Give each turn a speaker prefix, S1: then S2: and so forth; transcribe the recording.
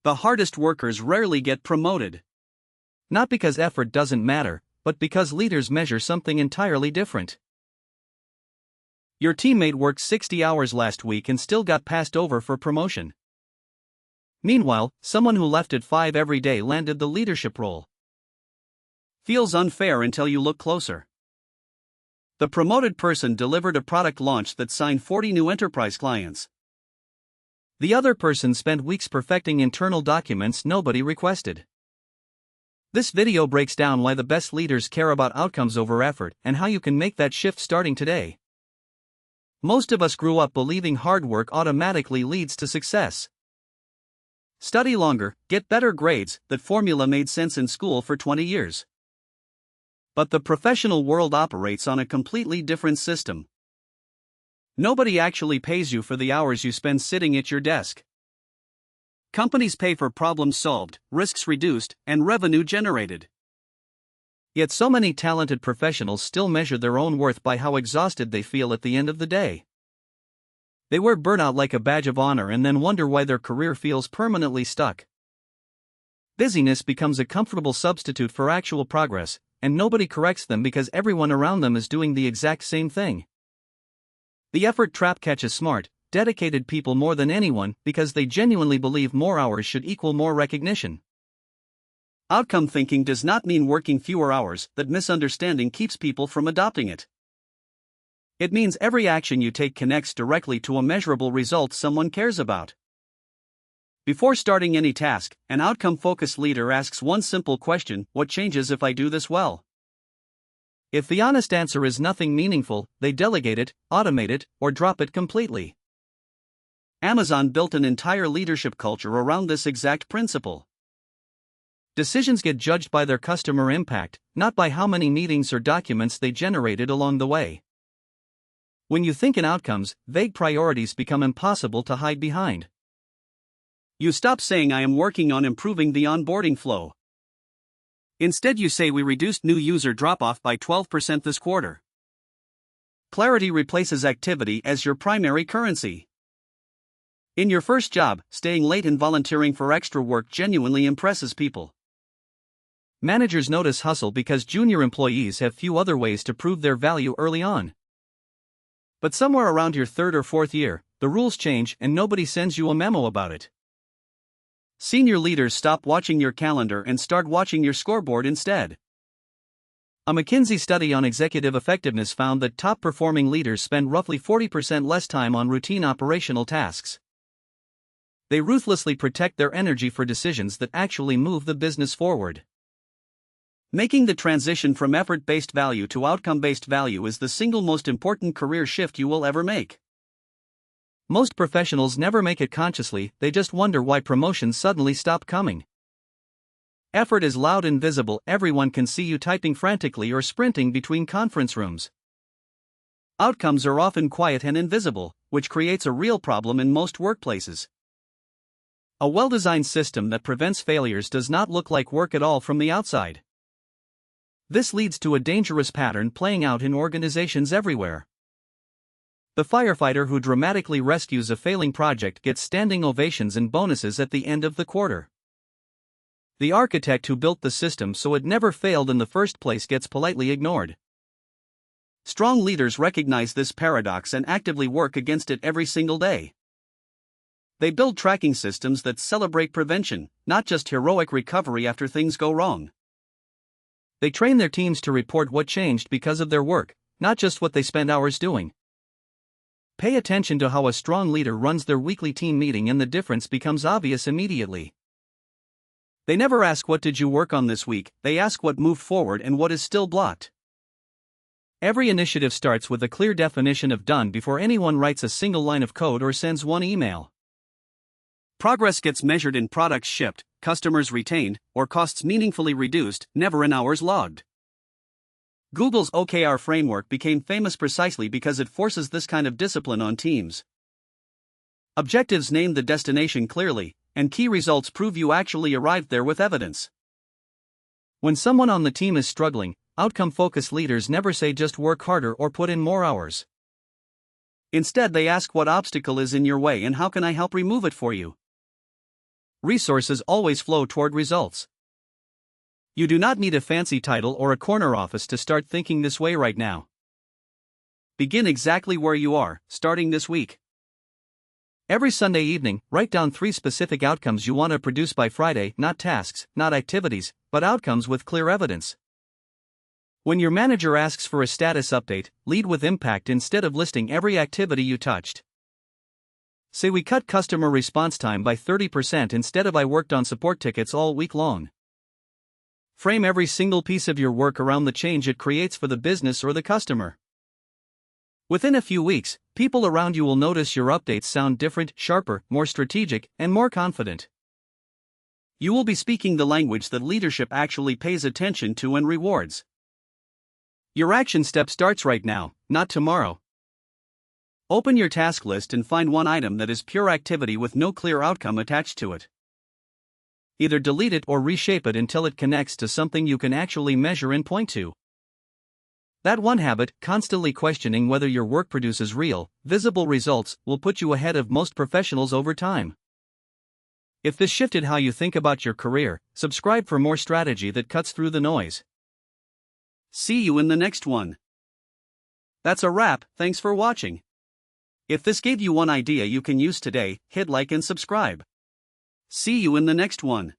S1: The hardest workers rarely get promoted.
S2: Not because effort doesn't matter, but because leaders measure something entirely different.
S1: Your teammate worked 60 hours last week and still got passed over for promotion. Meanwhile, someone who left at 5 every day landed the leadership role. Feels unfair until you look closer. The promoted person delivered a product launch that signed 40 new enterprise clients.
S2: The other person spent weeks perfecting internal documents nobody requested. This video breaks down why the best leaders care about outcomes over effort and how you can make that shift starting today. Most of us grew up believing hard work automatically leads to success. Study longer, get better grades, that formula made sense in school for 20 years. But the professional world operates on a completely different system. Nobody actually pays you for the hours you spend sitting at your desk. Companies pay for problems solved, risks reduced, and revenue generated. Yet so many talented professionals still measure their own worth by how exhausted they feel at the end of the day. They wear burnout like a badge of honor and then wonder why their career feels permanently stuck. Busyness becomes a comfortable substitute for actual progress, and nobody corrects them because everyone around them is doing the exact same thing. The effort trap catches smart, dedicated people more than anyone because they genuinely believe more hours should equal more recognition. Outcome thinking does not mean working fewer hours. That misunderstanding keeps people from adopting it. It means every action you take connects directly to a measurable result someone cares about. Before starting any task, an outcome-focused leader asks one simple question: what changes if I do this well? If the honest answer is nothing meaningful, they delegate it, automate it, or drop it completely. Amazon built an entire leadership culture around this exact principle. Decisions get judged by their customer impact, not by how many meetings or documents they generated along the way. When you think in outcomes, vague priorities become impossible to hide behind. You stop saying I am working on improving the onboarding flow. Instead you say we reduced new user drop-off by 12% this quarter. Clarity replaces activity as your primary currency. In your first job, staying late and volunteering for extra work genuinely impresses people. Managers notice hustle because junior employees have few other ways to prove their value early on. But somewhere around your third or fourth year, the rules change and nobody sends you a memo about it. Senior leaders stop watching your calendar and start watching your scoreboard instead. A McKinsey study on executive effectiveness found that top-performing leaders spend roughly 40% less time on routine operational tasks. They ruthlessly protect their energy for decisions that actually move the business forward. Making the transition from effort-based value to outcome-based value is the single most important career shift you will ever make. Most professionals never make it consciously, they just wonder why promotions suddenly stop coming. Effort is loud and visible, everyone can see you typing frantically or sprinting between conference rooms. Outcomes are often quiet and invisible, which creates a real problem in most workplaces. A well-designed system that prevents failures does not look like work at all from the outside. This leads to a dangerous pattern playing out in organizations everywhere. The firefighter who dramatically rescues a failing project gets standing ovations and bonuses at the end of the quarter. The architect who built the system so it never failed in the first place gets politely ignored. Strong leaders recognize this paradox and actively work against it every single day. They build tracking systems that celebrate prevention, not just heroic recovery after things go wrong. They train their teams to report what changed because of their work, not just what they spent hours doing. Pay attention to how a strong leader runs their weekly team meeting and the difference becomes obvious immediately. They never ask what did you work on this week, they ask what moved forward and what is still blocked. Every initiative starts with a clear definition of done before anyone writes a single line of code or sends one email. Progress gets measured in products shipped, customers retained, or costs meaningfully reduced, never in hours logged. Google's OKR framework became famous precisely because it forces this kind of discipline on teams. Objectives name the destination clearly, and key results prove you actually arrived there with evidence. When someone on the team is struggling, outcome-focused leaders never say just work harder or put in more hours. Instead, they ask what obstacle is in your way and how can I help remove it for you.
S1: Resources always flow toward results. You do not need a fancy title or a corner office to start thinking this way right now. Begin exactly where you are, starting this week. Every Sunday evening, write down 3 specific outcomes you want to produce by Friday, not tasks, not activities, but outcomes with clear evidence. When your manager asks for a status update, lead with impact instead of listing every activity you touched. Say we cut customer response time by 30% instead of I worked on support tickets all week long. Frame every single piece of your work around the change it creates for the business or the customer. Within a few weeks, people around you will notice your updates sound different, sharper, more strategic, and more confident. You will be speaking the language that leadership actually pays attention to and rewards. Your action step starts right now, not tomorrow. Open your task list and find one item that is pure activity with no clear outcome attached to it. Either delete it or reshape it until it connects to something you can actually measure and point to. That one habit, constantly questioning whether your work produces real, visible results, will put you ahead of most professionals over time. If this shifted how you think about your career, subscribe for more strategy that cuts through the noise. See you in the next one. That's a wrap, thanks for watching. If this gave you one idea you can use today, hit like and subscribe. See you in the next one.